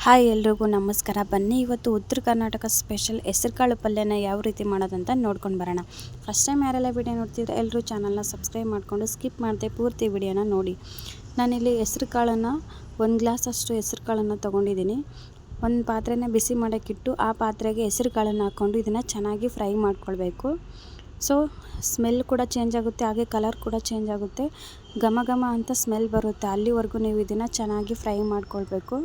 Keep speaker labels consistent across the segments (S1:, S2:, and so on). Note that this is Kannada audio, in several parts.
S1: ಹಾಯ್ ಎಲ್ರಿಗೂ ನಮಸ್ಕಾರ. ಬನ್ನಿ ಇವತ್ತು ಉತ್ತರ ಕರ್ನಾಟಕ ಸ್ಪೆಷಲ್ ಹೆಸರುಕಾಳು ಪಲ್ಯನ ಯಾವ ರೀತಿ ಮಾಡೋದಂತ ನೋಡ್ಕೊಂಡು ಬರೋಣ. ಫಸ್ಟ್ ಟೈಮ್ ಯಾರೆಲ್ಲ ವಿಡಿಯೋ ನೋಡ್ತಿದ್ರೆ ಎಲ್ಲರೂ ಚಾನಲ್ನ ಸಬ್ಸ್ಕ್ರೈಬ್ ಮಾಡಿಕೊಂಡು ಸ್ಕಿಪ್ ಮಾಡದೆ ಪೂರ್ತಿ ವಿಡಿಯೋನ ನೋಡಿ. ನಾನಿಲ್ಲಿ ಹೆಸರುಕಾಳನ್ನು 1 ಗ್ಲಾಸಷ್ಟು ಹೆಸರುಕಾಳನ್ನು ತೊಗೊಂಡಿದ್ದೀನಿ. ಒಂದು ಪಾತ್ರೆನ ಬಿಸಿ ಮಾಡೋಕ್ಕಿಟ್ಟು ಆ ಪಾತ್ರೆಗೆ ಹೆಸರುಕಾಳನ್ನು ಹಾಕ್ಕೊಂಡು ಇದನ್ನು ಚೆನ್ನಾಗಿ ಫ್ರೈ ಮಾಡ್ಕೊಳ್ಬೇಕು. ಸೊ ಸ್ಮೆಲ್ ಕೂಡ ಚೇಂಜ್ ಆಗುತ್ತೆ, ಹಾಗೆ ಕಲರ್ ಕೂಡ ಚೇಂಜ್ ಆಗುತ್ತೆ, ಘಮ ಘಮ ಅಂತ ಸ್ಮೆಲ್ ಬರುತ್ತೆ. ಅಲ್ಲಿವರೆಗೂ ನೀವು ಇದನ್ನು ಚೆನ್ನಾಗಿ ಫ್ರೈ ಮಾಡ್ಕೊಳ್ಬೇಕು.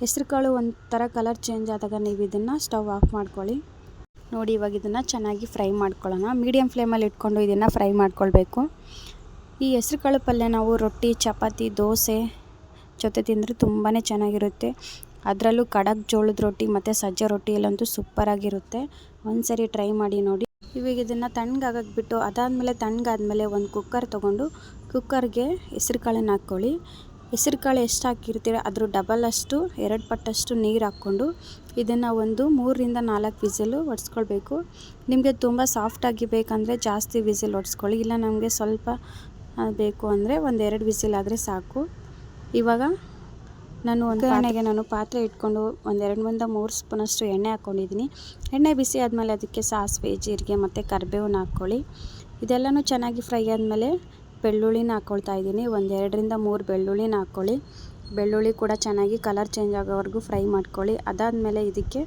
S1: ಹೆಸರುಕಾಳು ಒಂಥರ ಕಲರ್ ಚೇಂಜ್ ಆದಾಗ ನೀವು ಇದನ್ನು ಸ್ಟವ್ ಆಫ್ ಮಾಡ್ಕೊಳ್ಳಿ. ನೋಡಿ, ಇವಾಗ ಇದನ್ನು ಚೆನ್ನಾಗಿ ಫ್ರೈ ಮಾಡ್ಕೊಳ್ಳೋಣ. ಮೀಡಿಯಮ್ ಫ್ಲೇಮಲ್ಲಿ ಇಟ್ಕೊಂಡು ಇದನ್ನು ಫ್ರೈ ಮಾಡ್ಕೊಳ್ಬೇಕು. ಈ ಹೆಸರುಕಾಳು ಪಲ್ಯ ನಾವು ರೊಟ್ಟಿ, ಚಪಾತಿ, ದೋಸೆ ಜೊತೆ ತಿಂದರೆ ತುಂಬಾ ಚೆನ್ನಾಗಿರುತ್ತೆ. ಅದರಲ್ಲೂ ಕಡಕ್ ಜೋಳದ ರೊಟ್ಟಿ ಮತ್ತು ಸಜ್ಜೆ ರೊಟ್ಟಿಯಲ್ಲಂತೂ ಸೂಪರಾಗಿರುತ್ತೆ. ಒಂದ್ಸರಿ ಟ್ರೈ ಮಾಡಿ ನೋಡಿ. ಇವಾಗ ಇದನ್ನು ತಣ್ಣಗಾಗಕ್ಕೆ ಬಿಟ್ಟು ಅದಾದಮೇಲೆ ತಣ್ಣಗಾದ್ಮೇಲೆ ಒಂದು ಕುಕ್ಕರ್ ತೊಗೊಂಡು ಕುಕ್ಕರ್ಗೆ ಹೆಸರುಕಾಳನ್ನು ಹಾಕ್ಕೊಳ್ಳಿ. ಹೆಸರುಕಾಳು ಎಷ್ಟು ಹಾಕಿರ್ತೀರ ಅದ್ರ ಡಬಲ್ ಅಷ್ಟು 2 ಪಟ್ಟಷ್ಟು ನೀರು ಹಾಕ್ಕೊಂಡು ಇದನ್ನು ಒಂದು 3ರಿಂದ 4 ವಿಸಿಲು ಹೊಡ್ಸ್ಕೊಳ್ಬೇಕು. ನಿಮಗೆ ತುಂಬ ಸಾಫ್ಟಾಗಿ ಬೇಕಂದರೆ ಜಾಸ್ತಿ ವಿಸಿಲ್ ಹೊಡ್ಸ್ಕೊಳ್ಳಿ, ಇಲ್ಲ ನಮಗೆ ಸ್ವಲ್ಪ ಬೇಕು ಅಂದರೆ ಒಂದು 2 ವಿಸಿಲ್ ಆದರೆ ಸಾಕು. ಇವಾಗ ನಾನು ಪಾತ್ರೆ ಇಟ್ಕೊಂಡು ಒಂದು 2-3 ಸ್ಪೂನಷ್ಟು ಎಣ್ಣೆ ಹಾಕ್ಕೊಂಡಿದ್ದೀನಿ. ಎಣ್ಣೆ ಬಿಸಿ ಆದಮೇಲೆ ಅದಕ್ಕೆ ಸಾಸಿವೆ, ಜೀರಿಗೆ ಮತ್ತು ಕರಿಬೇವನ್ನ ಹಾಕ್ಕೊಳ್ಳಿ. ಇದೆಲ್ಲನೂ ಚೆನ್ನಾಗಿ ಫ್ರೈ ಆದಮೇಲೆ ಬೆಳ್ಳುಳ್ಳಿನ ಹಾಕ್ಕೊಳ್ತಾ ಇದ್ದೀನಿ. ಒಂದು 2-3 ಬೆಳ್ಳುಳ್ಳಿನ ಹಾಕ್ಕೊಳ್ಳಿ. ಬೆಳ್ಳುಳ್ಳಿ ಕೂಡ ಚೆನ್ನಾಗಿ ಕಲರ್ ಚೇಂಜ್ ಆಗೋವರೆಗೂ ಫ್ರೈ ಮಾಡ್ಕೊಳ್ಳಿ. ಅದಾದಮೇಲೆ ಇದಕ್ಕೆ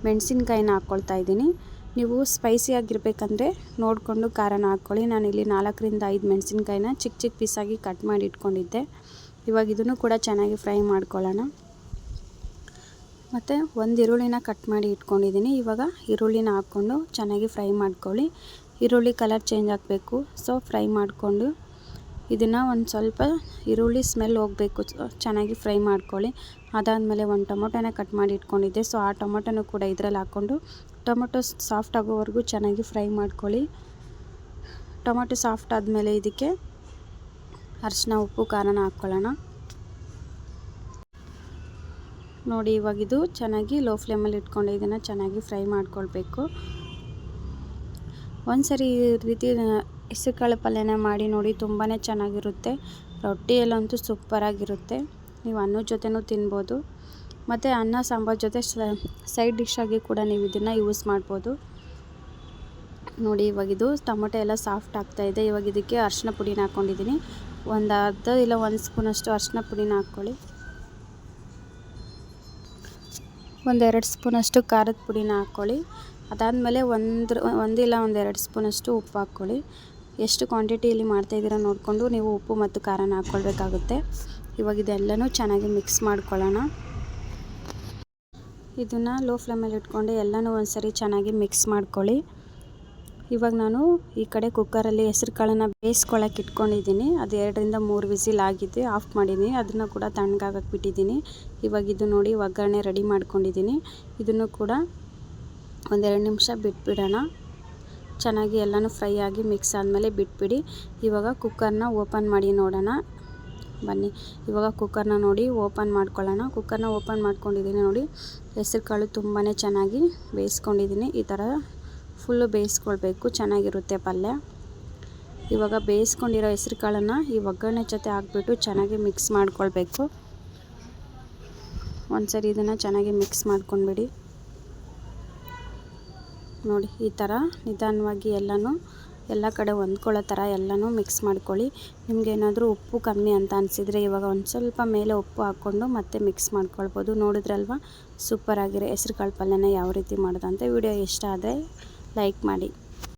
S1: ಮೆಣಸಿನ್ಕಾಯಿನ ಹಾಕ್ಕೊಳ್ತಾ ಇದ್ದೀನಿ. ನೀವು ಸ್ಪೈಸಿಯಾಗಿರಬೇಕಂದ್ರೆ ನೋಡಿಕೊಂಡು ಖಾರನ ಹಾಕ್ಕೊಳ್ಳಿ. ನಾನಿಲ್ಲಿ 4-5 ಮೆಣಸಿನ್ಕಾಯಿನ ಚಿಕ್ಕ ಚಿಕ್ಕ ಪೀಸಾಗಿ ಕಟ್ ಮಾಡಿ ಇಟ್ಕೊಂಡಿದ್ದೆ. ಇವಾಗ ಇದನ್ನು ಕೂಡ ಚೆನ್ನಾಗಿ ಫ್ರೈ ಮಾಡ್ಕೊಳ್ಳೋಣ. ಮತ್ತು ಒಂದು ಈರುಳ್ಳಿನ ಕಟ್ ಮಾಡಿ ಇಟ್ಕೊಂಡಿದ್ದೀನಿ. ಇವಾಗ ಈರುಳ್ಳಿನ ಹಾಕ್ಕೊಂಡು ಚೆನ್ನಾಗಿ ಫ್ರೈ ಮಾಡ್ಕೊಳ್ಳಿ. ಈರುಳ್ಳಿ ಕಲರ್ ಚೇಂಜ್ ಆಗಬೇಕು, ಸೊ ಫ್ರೈ ಮಾಡಿಕೊಂಡು ಇದನ್ನು ಒಂದು ಸ್ವಲ್ಪ ಈರುಳ್ಳಿ ಸ್ಮೆಲ್ ಹೋಗಬೇಕು, ಚೆನ್ನಾಗಿ ಫ್ರೈ ಮಾಡ್ಕೊಳ್ಳಿ. ಅದಾದಮೇಲೆ ಒಂದು ಟೊಮೊಟೊನ ಕಟ್ ಮಾಡಿ ಇಟ್ಕೊಂಡಿದ್ದೆ. ಸೊ ಆ ಟೊಮೊಟೊನೂ ಕೂಡ ಇದರಲ್ಲಿ ಹಾಕ್ಕೊಂಡು ಟೊಮೊಟೊ ಸಾಫ್ಟ್ ಆಗೋವರೆಗೂ ಚೆನ್ನಾಗಿ ಫ್ರೈ ಮಾಡ್ಕೊಳ್ಳಿ. ಟೊಮೊಟೊ ಸಾಫ್ಟ್ ಆದಮೇಲೆ ಇದಕ್ಕೆ ಅರಿಶಿನ, ಉಪ್ಪು, ಖಾರನ ಹಾಕ್ಕೊಳ್ಳೋಣ. ನೋಡಿ, ಇವಾಗ ಇದು ಚೆನ್ನಾಗಿ ಲೋ ಫ್ಲೇಮಲ್ಲಿ ಇಟ್ಕೊಂಡು ಇದನ್ನು ಚೆನ್ನಾಗಿ ಫ್ರೈ ಮಾಡ್ಕೊಳ್ಬೇಕು. ಒಂದ್ಸರಿ ಈ ರೀತಿ ಹೆಸರುಕಾಳು ಪಲ್ಯನ ಮಾಡಿ ನೋಡಿ, ತುಂಬಾ ಚೆನ್ನಾಗಿರುತ್ತೆ. ರೊಟ್ಟಿಯಲ್ಲಂತೂ ಸೂಪರಾಗಿರುತ್ತೆ. ನೀವು ಅನ್ನದ ಜೊತೆನೂ ತಿನ್ಬೋದು, ಮತ್ತು ಅನ್ನ ಸಾಂಬಾರು ಜೊತೆ ಸೈಡ್ ಡಿಶ್ಶಾಗಿ ಕೂಡ ನೀವು ಇದನ್ನು ಯೂಸ್ ಮಾಡ್ಬೋದು. ನೋಡಿ, ಇವಾಗ ಇದು ಟೊಮೊಟೊ ಎಲ್ಲ ಸಾಫ್ಟ್ ಆಗ್ತಾಯಿದೆ. ಇವಾಗ ಇದಕ್ಕೆ ಅರಿಶಿನ ಪುಡಿನ ಹಾಕ್ಕೊಂಡಿದ್ದೀನಿ. ಒಂದು ಅರ್ಧ ಇಲ್ಲ 1 ಸ್ಪೂನಷ್ಟು ಅರಿಶಿನ ಪುಡಿನ ಹಾಕ್ಕೊಳ್ಳಿ. ಒಂದು 2 ಸ್ಪೂನಷ್ಟು ಖಾರದ ಪುಡಿನ ಹಾಕ್ಕೊಳ್ಳಿ. ಅದಾದಮೇಲೆ ಒಂದಿಲ್ಲ 1-2 ಸ್ಪೂನಷ್ಟು ಉಪ್ಪು ಹಾಕ್ಕೊಳ್ಳಿ. ಎಷ್ಟು ಕ್ವಾಂಟಿಟಿಯಲ್ಲಿ ಮಾಡ್ತಾಯಿದ್ದೀರ ನೋಡಿಕೊಂಡು ನೀವು ಉಪ್ಪು ಮತ್ತು ಖಾರನ ಹಾಕ್ಕೊಳ್ಬೇಕಾಗುತ್ತೆ. ಇವಾಗ ಇದೆಲ್ಲನೂ ಚೆನ್ನಾಗಿ ಮಿಕ್ಸ್ ಮಾಡ್ಕೊಳ್ಳೋಣ. ಇದನ್ನು ಲೋ ಫ್ಲೇಮಲ್ಲಿ ಇಟ್ಕೊಂಡು ಎಲ್ಲನೂ ಒಂದ್ಸರಿ ಚೆನ್ನಾಗಿ ಮಿಕ್ಸ್ ಮಾಡ್ಕೊಳ್ಳಿ. ಇವಾಗ ನಾನು ಈ ಕಡೆ ಕುಕ್ಕರಲ್ಲಿ ಹೆಸರುಕಾಳನ್ನು ಬೇಯಿಸ್ಕೊಳ್ಳೋಕೆ ಇಟ್ಕೊಂಡಿದ್ದೀನಿ. ಅದು 2-3 ವಿಸಿಲ್ ಆಗಿದೆ, ಆಫ್ ಮಾಡಿದ್ದೀನಿ. ಅದನ್ನು ಕೂಡ ತಣ್ಣಗಾಗಕ್ಕೆ ಬಿಟ್ಟಿದ್ದೀನಿ. ಇವಾಗ ಇದು ನೋಡಿ ಒಗ್ಗರಣೆ ರೆಡಿ ಮಾಡ್ಕೊಂಡಿದ್ದೀನಿ. ಇದನ್ನು ಕೂಡ ಒಂದು 2 ನಿಮಿಷ ಬಿಟ್ಬಿಡೋಣ. ಚೆನ್ನಾಗಿ ಎಲ್ಲನೂ ಫ್ರೈ ಆಗಿ ಮಿಕ್ಸ್ ಆದಮೇಲೆ ಬಿಟ್ಬಿಡಿ. ಇವಾಗ ಕುಕ್ಕರ್ನ ಓಪನ್ ಮಾಡಿ ನೋಡೋಣ. ಬನ್ನಿ, ಇವಾಗ ಕುಕ್ಕರ್ನ ನೋಡಿ ಓಪನ್ ಮಾಡ್ಕೊಳ್ಳೋಣ. ಕುಕ್ಕರ್ನ ಓಪನ್ ಮಾಡ್ಕೊಂಡಿದ್ದೀನಿ. ನೋಡಿ, ಹೆಸರುಕಾಳು ತುಂಬಾ ಚೆನ್ನಾಗಿ ಬೇಯಿಸ್ಕೊಂಡಿದ್ದೀನಿ. ಈ ಥರ ಫುಲ್ಲು ಬೇಯಿಸ್ಕೊಳ್ಬೇಕು, ಚೆನ್ನಾಗಿರುತ್ತೆ ಪಲ್ಯ. ಇವಾಗ ಬೇಯಿಸ್ಕೊಂಡಿರೋ ಹೆಸರುಕಾಳನ್ನು ಈ ಒಗ್ಗರಣೆ ಜೊತೆ ಹಾಕ್ಬಿಟ್ಟು ಚೆನ್ನಾಗಿ ಮಿಕ್ಸ್ ಮಾಡ್ಕೊಳ್ಬೇಕು. ಒಂದ್ಸರಿ ಇದನ್ನು ಚೆನ್ನಾಗಿ ಮಿಕ್ಸ್ ಮಾಡ್ಕೊಂಡ್ಬಿಡಿ. ನೋಡಿ, ಈ ಥರ ನಿಧಾನವಾಗಿ ಎಲ್ಲ ಕಡೆ ಹೊಂದ್ಕೊಳ್ಳೋ ಥರ ಎಲ್ಲನೂ ಮಿಕ್ಸ್ ಮಾಡ್ಕೊಳ್ಳಿ. ನಿಮಗೇನಾದರೂ ಉಪ್ಪು ಕಮ್ಮಿ ಅಂತ ಅನಿಸಿದರೆ ಇವಾಗ ಒಂದು ಸ್ವಲ್ಪ ಮೇಲೆ ಉಪ್ಪು ಹಾಕ್ಕೊಂಡು ಮತ್ತೆ ಮಿಕ್ಸ್ ಮಾಡ್ಕೊಳ್ಬೋದು. ನೋಡಿದ್ರಲ್ವ, ಸೂಪರಾಗಿರೋ ಹೆಸರುಕಾಳು ಪಲ್ಯನ ಯಾವ ರೀತಿ ಮಾಡೋದಂತ. ವಿಡಿಯೋ ಇಷ್ಟ ಆದರೆ ಲೈಕ್ ಮಾಡಿ.